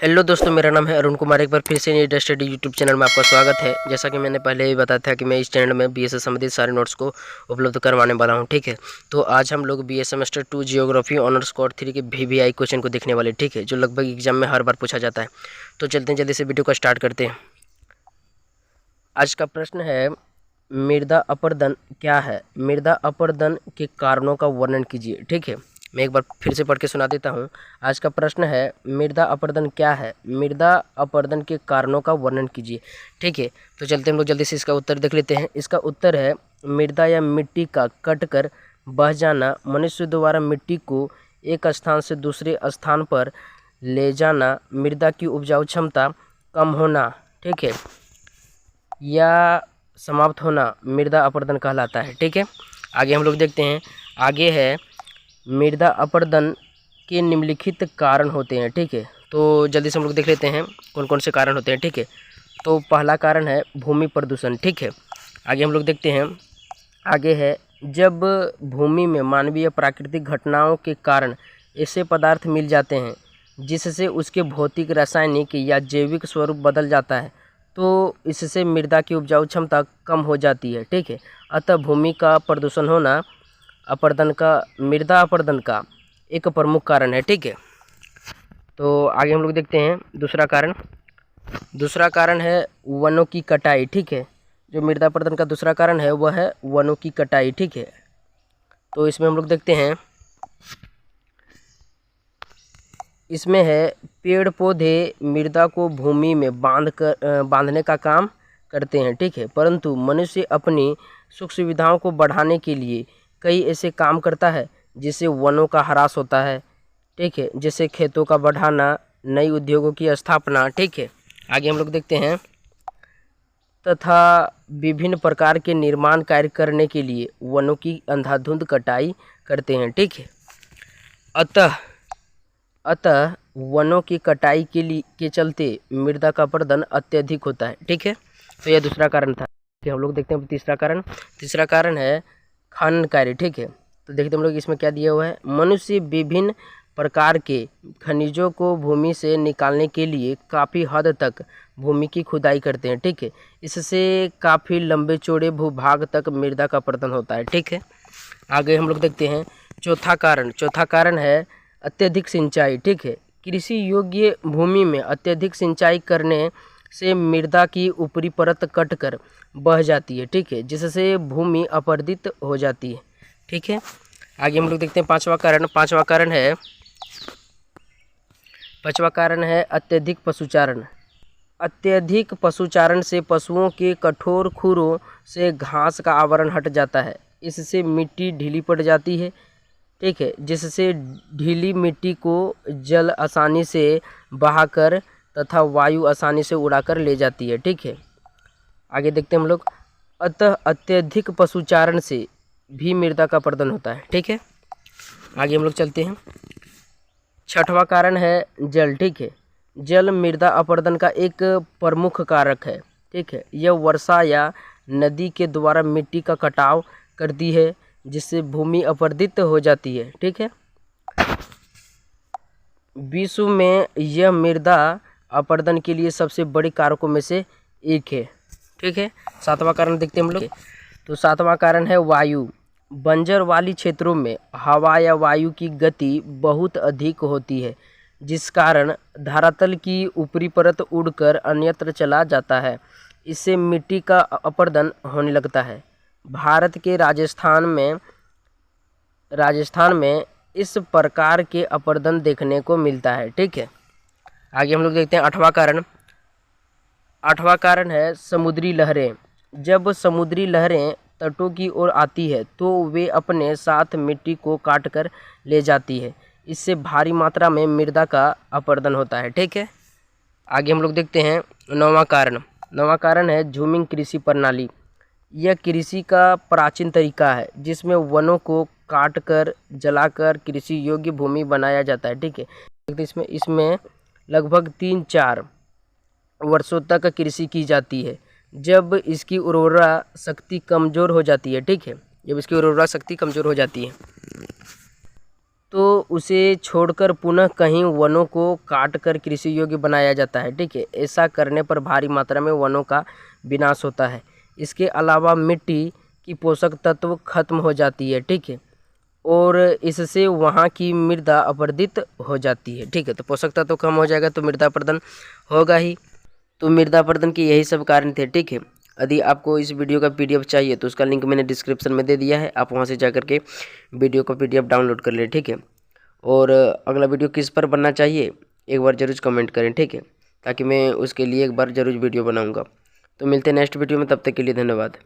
Hello दोस्तों, मेरा नाम है अरुण कुमार। एक बार फिर से नीट स्टडी यूट्यूब चैनल में आपका स्वागत है। जैसा कि मैंने पहले ही बताया था कि मैं इस चैनल में बीए से संबंधित सारे नोट्स को उपलब्ध करवाने वाला हूं, ठीक है। तो आज हम लोग BA semester 2 geography honours core 3 के वीवीआई क्वेश्चन को देखने वाले, ठीक है, जो लगभग एग्जाम में हर बार पूछा जाता है। तो चलते हैं, जल्दी से वीडियो को स्टार्ट करते हैं। आज का प्रश्न है, मृदा अपरदन क्या है? मृदा अपरदन के कारणों का वर्णन कीजिए, ठीक है। मैं एक बार फिर से पढ़ के सुना देता हूँ। आज का प्रश्न है, मृदा अपरदन क्या है? मृदा अपरदन के कारणों का वर्णन कीजिए, ठीक है। तो चलते हम लोग जल्दी से इसका उत्तर देख लेते हैं। इसका उत्तर है, मृदा या मिट्टी का कटकर बह जाना, मनुष्य द्वारा मिट्टी को एक स्थान से दूसरे स्थान पर ले जाना, मृदा की उपजाऊ क्षमता कम होना, ठीक है, या समाप्त होना मृदा अपरदन कहलाता है, ठीक है। आगे हम लोग देखते हैं। आगे है, मृदा अपरदन के निम्नलिखित कारण होते हैं, ठीक है। तो जल्दी से हम लोग देख लेते हैं कौन कौन से कारण होते हैं, ठीक है। तो पहला कारण है भूमि प्रदूषण, ठीक है। आगे हम लोग देखते हैं। आगे है, जब भूमि में मानवीय प्राकृतिक घटनाओं के कारण ऐसे पदार्थ मिल जाते हैं जिससे उसके भौतिक, रासायनिक या जैविक स्वरूप बदल जाता है, तो इससे मृदा की उपजाऊ क्षमता कम हो जाती है, ठीक है। अतः भूमि का प्रदूषण होना मृदा अपरदन का एक प्रमुख कारण है, ठीक है। तो आगे हम लोग देखते हैं दूसरा कारण। दूसरा कारण है वनों की कटाई, ठीक है। जो मृदा अपरदन का दूसरा कारण है वह है वनों की कटाई, ठीक है। तो इसमें हम लोग देखते हैं। इसमें है, पेड़ पौधे मृदा को भूमि में बांधने का काम करते हैं, ठीक है। परंतु मनुष्य अपनी सुख सुविधाओं को बढ़ाने के लिए कई ऐसे काम करता है जिससे वनों का ह्रास होता है, ठीक है। जैसे खेतों का बढ़ाना, नई उद्योगों की स्थापना, ठीक है। आगे हम लोग देखते हैं। तथा विभिन्न प्रकार के निर्माण कार्य करने के लिए वनों की अंधाधुंध कटाई करते हैं, ठीक है। अतः वनों की कटाई के चलते मृदा का अपरदन अत्यधिक होता है, ठीक है। तो यह दूसरा कारण था। हम लोग देखते हैं तीसरा कारण। तीसरा कारण है खनन कार्य, ठीक है। तो देखते हम लोग इसमें क्या दिया हुआ है। मनुष्य विभिन्न प्रकार के खनिजों को भूमि से निकालने के लिए काफ़ी हद तक भूमि की खुदाई करते हैं, ठीक है। इससे काफ़ी लंबे चौड़े भूभाग तक मृदा का अपरदन होता है, ठीक है। आगे हम लोग देखते हैं चौथा कारण। चौथा कारण है अत्यधिक सिंचाई, ठीक है। कृषि योग्य भूमि में अत्यधिक सिंचाई करने से मृदा की ऊपरी परत कटकर बह जाती है, ठीक है, जिससे भूमि अपरदित हो जाती है, ठीक है। आगे हम लोग देखते हैं पांचवा कारण। पांचवा कारण है अत्यधिक पशुचारण। अत्यधिक पशुचारण से पशुओं के कठोर खुरों से घास का आवरण हट जाता है। इससे मिट्टी ढीली पड़ जाती है, ठीक है, जिससे ढीली मिट्टी को जल आसानी से बहाकर तथा वायु आसानी से उड़ाकर ले जाती है, ठीक है। आगे देखते हैं हम लोग। अतः अत्यधिक पशुचारण से भी मृदा का अपरदन होता है, ठीक है। आगे हम लोग चलते हैं। छठवां कारण है जल, ठीक है। जल मृदा अपरदन का एक प्रमुख कारक है, ठीक है। यह वर्षा या नदी के द्वारा मिट्टी का कटाव करती है, जिससे भूमि अपरदित हो जाती है, ठीक है। विश्व में यह मृदा अपरदन के लिए सबसे बड़े कारकों में से एक है, ठीक है। सातवां कारण देखते हैं हम लोग। तो सातवां कारण है वायु। बंजर वाली क्षेत्रों में हवा या वायु की गति बहुत अधिक होती है, जिस कारण धरातल की ऊपरी परत उड़कर अन्यत्र चला जाता है। इससे मिट्टी का अपरदन होने लगता है। भारत के राजस्थान में इस प्रकार के अपरदन देखने को मिलता है, ठीक है। आगे हम लोग देखते हैं आठवां कारण। आठवां कारण है समुद्री लहरें। जब समुद्री लहरें तटों की ओर आती है तो वे अपने साथ मिट्टी को काटकर ले जाती है। इससे भारी मात्रा में मृदा का अपरदन होता है, ठीक है। आगे हम लोग देखते हैं नौवां कारण। नौवां कारण है झूमिंग कृषि प्रणाली। यह कृषि का प्राचीन तरीका है जिसमें वनों को काटकर जलाकर कृषि योग्य भूमि बनाया जाता है, ठीक है। इसमें लगभग 3-4 वर्षों तक कृषि की जाती है। जब इसकी उर्वरा शक्ति कमज़ोर हो जाती है, ठीक है, जब इसकी उर्वरा शक्ति कमज़ोर हो जाती है तो उसे छोड़कर पुनः कहीं वनों को काट कर कृषि योग्य बनाया जाता है। ठीक है, ऐसा करने पर भारी मात्रा में वनों का विनाश होता है। इसके अलावा मिट्टी की पोषक तत्व खत्म हो जाती है। ठीक है, और इससे वहाँ की मृदा अपरदित हो जाती है। ठीक है, तो पोषक तत्व कम हो जाएगा तो मृदा अपरदन होगा ही। तो मृदा अपरदन के यही सब कारण थे। ठीक है, यदि आपको इस वीडियो का पीडीएफ चाहिए तो उसका लिंक मैंने डिस्क्रिप्शन में दे दिया है, आप वहां से जाकर के वीडियो का पीडीएफ डाउनलोड कर लें। ठीक है, और अगला वीडियो किस पर बनना चाहिए एक बार जरूर कमेंट करें। ठीक है, ताकि मैं उसके लिए एक बार जरूर वीडियो बनाऊंगा। तो मिलते हैं नेक्स्ट वीडियो में, तब तक के लिए धन्यवाद।